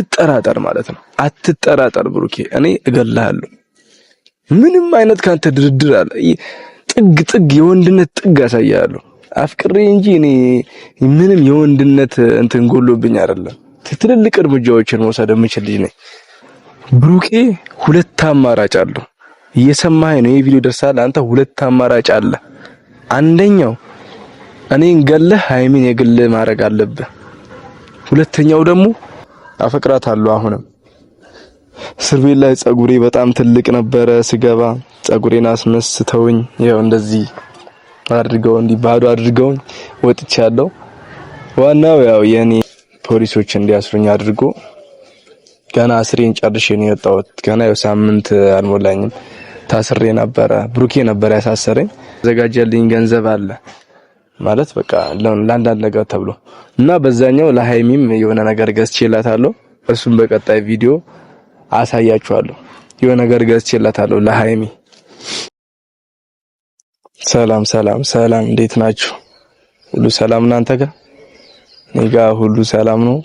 አትጠራጠር ማለት ነው። አትጠራጠር ብሩኬ፣ እኔ እገልሃለሁ። ምንም አይነት ካንተ ድርድር አለ ጥግ የወንድነት ጥግ አሳያለሁ። አፍቅሬ እንጂ እኔ ምንም የወንድነት እንትን ጎሎብኝ አይደለም። ትልልቅ እርምጃዎችን መውሰድ የምችል ልጅ ነኝ ብሩኬ። ሁለት አማራጭ አለው። እየሰማኸኝ ነው? ይሄ ቪዲዮ ደርሳል። አንተ ሁለት አማራጭ አለ። አንደኛው እኔን ገለህ ሃይሚን የግል ማድረግ አለብህ። ሁለተኛው ደግሞ አፈቅራታለሁ። አሁንም እስር ቤት ላይ ጸጉሬ በጣም ትልቅ ነበረ ስገባ፣ ጸጉሬን አስነስተውኝ ያው እንደዚህ አድርገው ባዶ አድርገውኝ ወጥቻለሁ። ዋናው ያው የኔ ፖሊሶች እንዲያስሩኝ አድርጎ ገና እስሬን ጨርሼ ነው የወጣሁት። ገና ያው ሳምንት አልሞላኝም ታስሬ ነበረ። ብሩኬ ነበር ያሳሰረኝ። ዘጋጀልኝ ገንዘብ አለ ማለት በቃ ለአንዳንድ ነገር ተብሎ እና በዛኛው ለሃይሚም የሆነ ነገር ገዝቼላታለሁ። እሱም በቀጣይ ቪዲዮ አሳያችኋለሁ። የሆነ ነገር ገዝቼላታለሁ ለሃይሚ። ሰላም ሰላም ሰላም፣ እንዴት ናችሁ? ሁሉ ሰላም እናንተ ጋር? እኔ ጋር ሁሉ ሰላም ነው።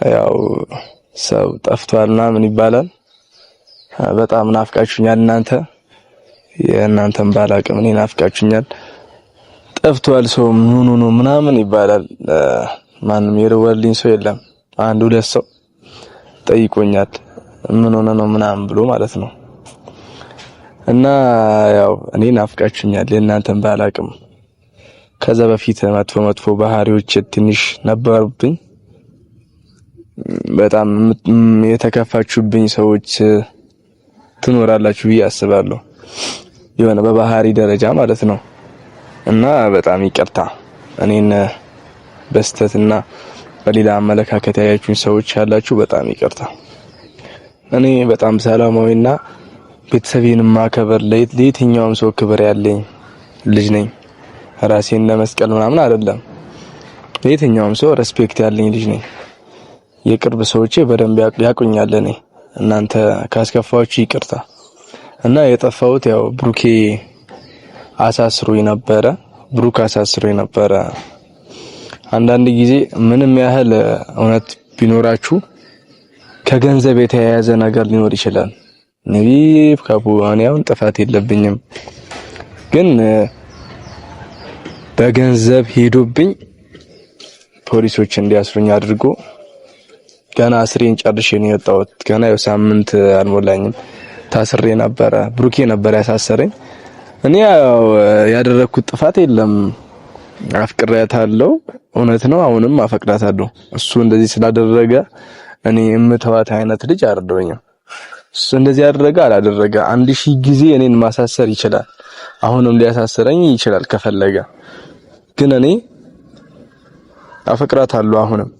ያው ሰው ጠፍቷልና ምን ይባላል፣ በጣም ናፍቃችሁኛል እናንተ። የእናንተን ባላቅም እኔ ናፍቃችሁኛል። ጠፍቷል ሰው ምን ሆኖ ምናምን ይባላል። ማንም የደወለልኝ ሰው የለም። አንድ ሁለት ሰው ጠይቆኛል ምን ሆነ ነው ምናምን ብሎ ማለት ነው። እና ያው እኔ ናፍቃችሁኛል የእናንተን ባላቅም። ከዛ በፊት መጥፎ ባህሪዎች ትንሽ ነበሩብኝ። በጣም የተከፋችሁብኝ ሰዎች ትኖራላችሁ ብዬ አስባለሁ፣ የሆነ በባህሪ ደረጃ ማለት ነው። እና በጣም ይቅርታ እኔን በስተትና በሌላ አመለካከት ያያችሁኝ ሰዎች ያላችሁ በጣም ይቅርታ። እኔ በጣም ሰላማዊና ቤተሰቤን ማከበር ለየትኛውም ሰው ክብር ያለኝ ልጅ ነኝ። ራሴን ለመስቀል ምናምን አይደለም። ለየትኛውም ሰው ሬስፔክት ያለኝ ልጅ ነኝ። የቅርብ ሰዎቼ በደንብ ያቁኛል። እኔ እናንተ ካስከፋችሁ ይቅርታ። እና የጠፋሁት ያው ብሩክ አሳስሮኝ ነበረ። አንዳንድ ጊዜ ምንም ያህል እውነት ቢኖራችሁ ከገንዘብ የተያያዘ ነገር ሊኖር ይችላል። ነቢ ከቡሃኒያውን ጥፋት የለብኝም፣ ግን በገንዘብ ሄዶብኝ ፖሊሶች እንዲያስሩኝ አድርጎ ገና እስሬን ጨርሼ ነው የወጣሁት። ገና ያው ሳምንት አልሞላኝም ታስሬ ነበረ። ብሩኬ ነበር ያሳሰረኝ። እኔ ያው ያደረኩት ጥፋት የለም። አፍቅሬያታለሁ፣ እውነት ነው። አሁንም አፈቅራታለሁ። እሱ እንደዚህ ስላደረገ እኔ እምተዋት አይነት ልጅ አይደለሁኝም። እሱ እንደዚህ ያደረገ አላደረገ 1000 ጊዜ እኔን ማሳሰር ይችላል። አሁንም ሊያሳስረኝ ይችላል ከፈለገ። ግን እኔ አፈቅራታለሁ። አሁንም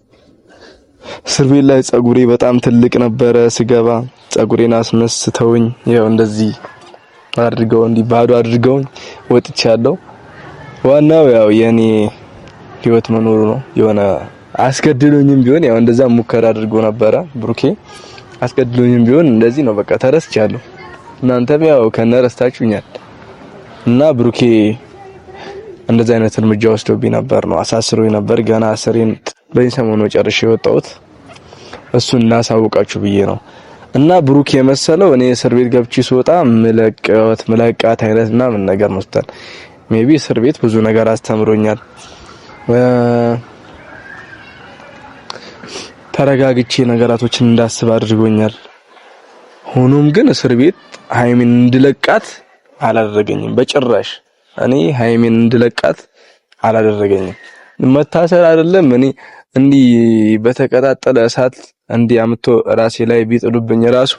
እስር ቤት ላይ ጸጉሬ በጣም ትልቅ ነበረ ስገባ፣ ጸጉሬን አስነስተውኝ ያው እንደዚህ አድርገው ባዶ አድርገውኝ ወጥቻለሁ። ዋናው ያው የኔ ህይወት መኖሩ ነው። የሆነ አስገድሎኝም ቢሆን ያው እንደዛ ሙከራ አድርጎ ነበረ ብሩኬ። አስገድሎኝም ቢሆን እንደዚህ ነው በቃ ተረስቻለሁ። እናንተም ያው ከነረስታችሁኛል። እና ብሩኬ እንደዛ አይነት እርምጃ ወስዶብኝ ነበር ነው አሳስሮኝ ነበር። ገና እስሬን በሰሞኑ ጨርሼ የወጣሁት እሱን ላሳውቃችሁ ብዬ ነው። እና ብሩክ የመሰለው እኔ እስር ቤት ገብቼ ስወጣ መለቃት አይነት እና ምን ነገር መስጠት ሜቢ እስር ቤት ብዙ ነገር አስተምሮኛል። ተረጋግቼ ነገራቶችን እንዳስብ አድርጎኛል። ሆኖም ግን እስር ቤት ሃይሚን እንድለቃት አላደረገኝም በጭራሽ። እኔ ሃይሚን እንድለቃት አላደረገኝም። መታሰር አይደለም እኔ እንዲህ በተቀጣጠለ እሳት እንዲህ አምጥቶ ራሴ ላይ ቢጥሉብኝ ራሱ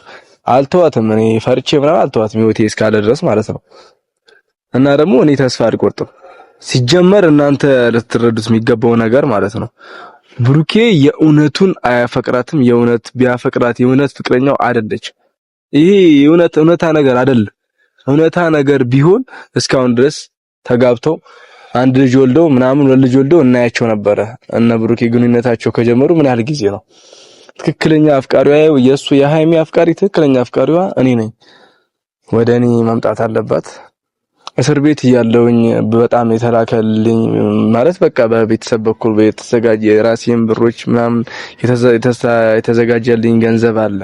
አልተዋትም። እኔ ፈርቼ ምናምን አልተዋትም ህይወቴ እስካለ ድረስ ማለት ነው። እና ደግሞ እኔ ተስፋ አልቆርጥም። ሲጀመር እናንተ ልትረዱት የሚገባው ነገር ማለት ነው ብሩኬ የእውነቱን አያፈቅራትም። የእውነት ቢያፈቅራት የእውነት ፍቅረኛው አይደለች። ይሄ እውነታ ነገር አይደለም። እውነታ ነገር ቢሆን እስካሁን ድረስ ተጋብተው አንድ ልጅ ወልደው ምናምን ልጅ ወልደው እናያቸው ነበረ። እነ ብሩኬ ግንኙነታቸው ከጀመሩ ምን ያህል ጊዜ ነው? ትክክለኛ አፍቃሪዋ የሱ የሃይሚ አፍቃሪ ትክክለኛ አፍቃሪዋ እኔ ነኝ። ወደ እኔ መምጣት አለባት። እስር ቤት እያለሁኝ በጣም የተላከልኝ ማለት በቃ በቤተሰብ በኩል የተዘጋጀ የራሴን ብሮች ምናምን የተዘጋጀልኝ ገንዘብ አለ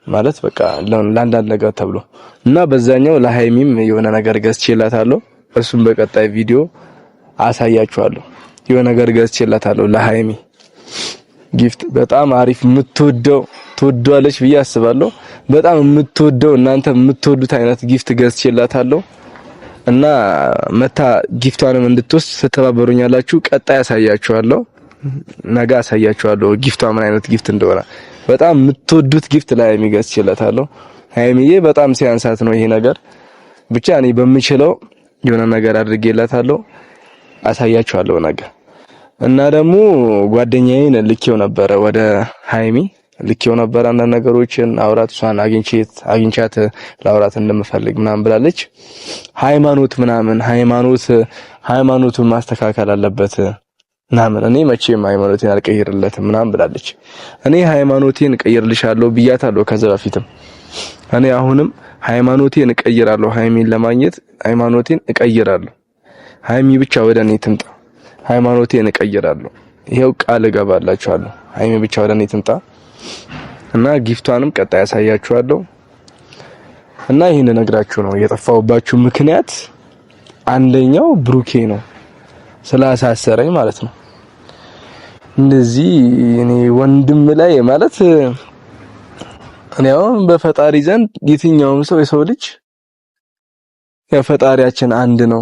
ማለት በቃ ለአንዳንድ ነገር ተብሎ እና በዛኛው ለሃይሚም የሆነ ነገር ገዝቼላታለሁ። እሱም በቀጣይ ቪዲዮ አሳያችኋለሁ። የሆነ ነገር ገዝቼላታለሁ ለሃይሚ ጊፍት በጣም አሪፍ የምትወደው ትወዷለች ብዬ አስባለሁ። በጣም የምትወደው እናንተ የምትወዱት አይነት ጊፍት ገዝቼላታለሁ እና መታ ጊፍቷንም እንድትወስድ ስትተባበሩኛላችሁ። ቀጣይ አሳያችኋለሁ፣ ነገ አሳያችኋለሁ ጊፍቷ ምን አይነት ጊፍት እንደሆነ። በጣም የምትወዱት ጊፍት ለሃይሚ ገዝቼላታለሁ። ሃይሚዬ በጣም ሲያንሳት ነው ይሄ ነገር። ብቻ እኔ በምችለው የሆነ ነገር አድርጌላታለሁ፣ አሳያችኋለሁ ነገ። እና ደግሞ ጓደኛዬን ልኬው ነበረ ወደ ሃይሚ ልኬው ነበር አንዳንድ ነገሮችን አውራት እሷን አግኝቻት ላውራት እንደምፈልግ ምናምን ብላለች። ሃይማኖቱን ማስተካከል አለበት ምናምን እኔ መቼም ሃይማኖቴን አልቀይርለትም ምናምን ብላለች። እኔ ሃይማኖቴን እቀይርልሻለሁ ብያታለሁ ከዛ በፊትም። እኔ አሁንም ሃይማኖቴን እቀይራለሁ፣ ሃይሚን ለማግኘት ሃይማኖቴን እቀይራለሁ። ሃይሚ ብቻ ወደ እኔ ትምጣ፣ ሃይማኖቴን እቀይራለሁ። ይሄው ቃል እገባላችኋለሁ። ሃይሚ ብቻ ወደ እኔ ትምጣ እና ጊፍቷንም ቀጣይ ያሳያችኋለሁ። እና ይሄን ነግራችሁ ነው የጠፋሁባችሁ ምክንያት አንደኛው ብሩኬ ነው ስላሳሰረኝ ማለት ነው። እንደዚህ እኔ ወንድም ላይ ማለት እኔ አሁን በፈጣሪ ዘንድ የትኛውም ሰው የሰው ልጅ የፈጣሪያችን አንድ ነው፣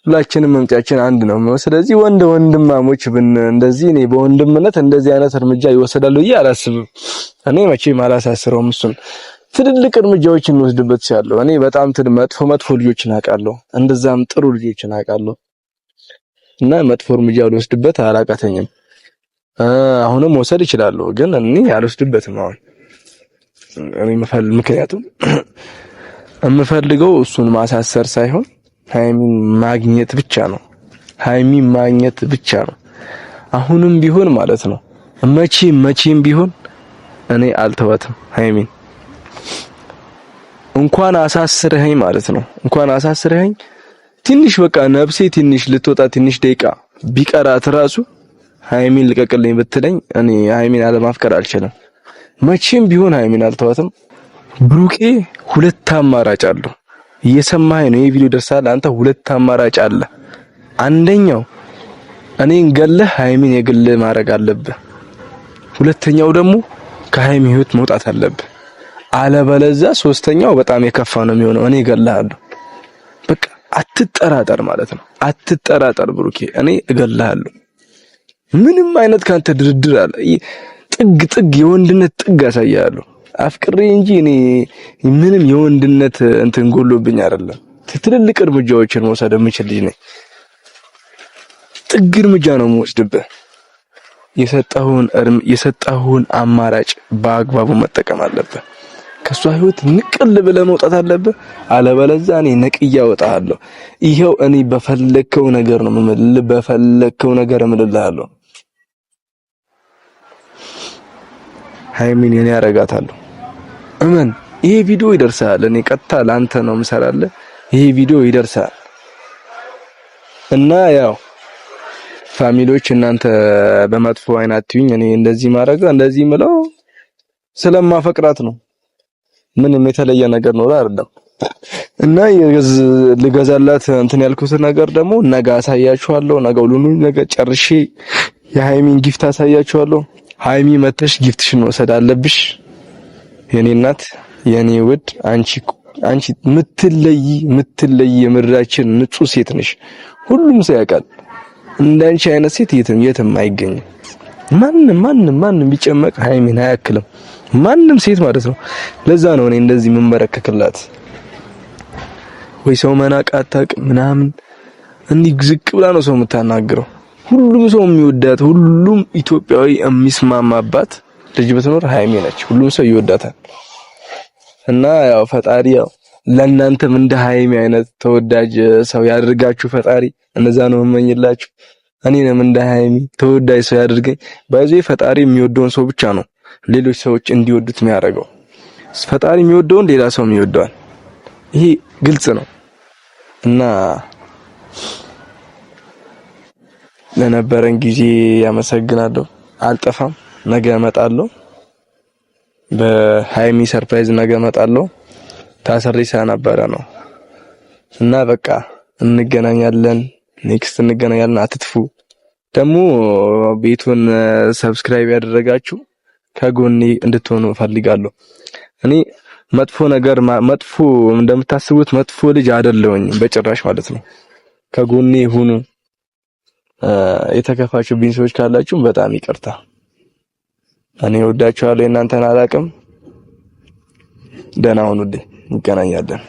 ሁላችንም መምጫችን አንድ ነው። ስለዚህ ወንድማሞች እንደዚህ እኔ በወንድምነት እንደዚህ አይነት እርምጃ ይወሰዳሉ ብዬ አላስብም። እኔ መቼም አላሳስረውም እሱን። ትልልቅ እርምጃዎችን እንወስድበት ሲያለው እኔ በጣም መጥፎ ልጆችን አውቃለሁ፣ እንደዛም ጥሩ ልጆችን አውቃለሁ እና መጥፎ እርምጃ ልወስድበት አላቃተኝም። አሁንም መውሰድ ይችላል፣ ግን እኔ አልወስድበትም አሁን እኔ ምክንያቱም የምፈልገው እሱን ማሳሰር ሳይሆን ሃይሚን ማግኘት ብቻ ነው። ሃይሚን ማግኘት ብቻ ነው። አሁንም ቢሆን ማለት ነው መቼም ቢሆን እኔ አልተዋትም ሃይሚን። እንኳን አሳስረኸኝ ማለት ነው እንኳን አሳስረኸኝ ትንሽ በቃ ነፍሴ ትንሽ ልትወጣ ትንሽ ደቂቃ ቢቀራት ራሱ ሃይሚን ልቀቅልኝ ብትለኝ እኔ ሃይሚን አለማፍቀር አልችልም። መቼም ቢሆን ሃይሚን አልተዋትም። ብሩኬ ሁለት አማራጭ አለው። እየሰማኸኝ ነው? ይሄ ቪዲዮ ደርሳል። አንተ ሁለት አማራጭ አለ። አንደኛው እኔን ገለህ ሃይሚን የግል ማድረግ አለብህ። ሁለተኛው ደግሞ ከሃይሚ ህይወት መውጣት አለብህ። አለበለዚያ ሶስተኛው በጣም የከፋ ነው የሚሆነው። እኔ እገልሃለሁ። በቃ አትጠራጠር ማለት ነው። አትጠራጠር ብሩኬ፣ እኔ እገልሃለሁ። ምንም አይነት ካንተ ድርድር አለ ጥግ የወንድነት ጥግ አሳያለሁ። አፍቅሬ እንጂ እኔ ምንም የወንድነት እንትን ጎሎብኝ አይደለም። ትልልቅ እርምጃዎችን መውሰድ የምችል ልጅ ነኝ። ጥግ እርምጃ ነው የምወስድብህ። የሰጠሁን አማራጭ በአግባቡ መጠቀም አለብህ። ከሷ ህይወት ንቅል ብለህ መውጣት አለብህ። አለበለዚያ እኔ ነቅያ እወጣለሁ። ይሄው እኔ በፈለከው ነገር ነው የምልህ፣ በፈለከው ነገር እምልልሃለሁ። ሃይሚን እኔ ያረጋታለሁ። እመን። ይሄ ቪዲዮ ይደርሳል። እኔ ቀጥታ ላንተ ነው የምሰራልህ። ይሄ ቪዲዮ ይደርሳል እና ያው ፋሚሊዎች እናንተ በመጥፎ አይን አትዩኝ። እኔ እንደዚህ ማድረግ እንደዚህ ምለው ስለማፈቅራት ነው። ምንም የተለየ ነገር ኖር አይደለም። እና ልገዛላት እንትን ያልኩት ነገር ደግሞ ነገ አሳያችኋለሁ። ነገ ሁሉንም ነገር ጨርሼ የሃይሚን ጊፍት አሳያችኋለሁ። ሃይሚ መተሽ ጊፍትሽን መውሰድ አለብሽ። የኔ እናት የኔ ውድ አንቺ ምትለይ የምድራችን ንጹህ ሴት ነሽ። ሁሉም ሰው ያውቃል። እንዳንቺ አይነት ሴት የትም አይገኝም። ማንም ቢጨመቅ ሃይሚን አያክልም። ማንም ሴት ማለት ነው። ለዛ ነው እኔ እንደዚህ የምንበረከክላት። ወይ ሰው መናቅ አታውቅም ምናምን እንዲህ ዝቅ ብላ ነው ሰው የምታናግረው። ሁሉም ሰው የሚወዳት ሁሉም ኢትዮጵያዊ የሚስማማባት ልጅ ብትኖር ሃይሚ ነች። ሁሉም ሰው ይወዳታል። እና ያው ፈጣሪ ያው ለእናንተም እንደ ሃይሚ አይነት ተወዳጅ ሰው ያድርጋችሁ ፈጣሪ። እነዛ ነው የምመኝላችሁ። እኔንም እንደ ሃይሚ ተወዳጅ ሰው ያድርገኝ። በዚህ ፈጣሪ የሚወደውን ሰው ብቻ ነው ሌሎች ሰዎች እንዲወዱት የሚያደርገው። ፈጣሪ የሚወደውን ሌላ ሰው ይወደዋል። ይሄ ግልጽ ነው። እና ለነበረን ጊዜ ያመሰግናለሁ። አልጠፋም፣ ነገ እመጣለሁ። በሃይሚ ሰርፕራይዝ ነገ እመጣለሁ። ታስሬ ስለነበረ ነው እና በቃ እንገናኛለን። ኔክስት እንገናኛለን። አትጥፉ። ደግሞ ቤቱን ሰብስክራይብ ያደረጋችሁ ከጎኔ እንድትሆኑ እፈልጋለሁ። እኔ መጥፎ እንደምታስቡት መጥፎ ልጅ አይደለሁኝም በጭራሽ ማለት ነው። ከጎኔ ሁኑ። የተከፋችሁብኝ ሰዎች ካላችሁ በጣም ይቅርታ። እኔ ወዳችኋለሁ፣ እናንተን አላውቅም። ደህና ሁኑልኝ። እንገናኛለን።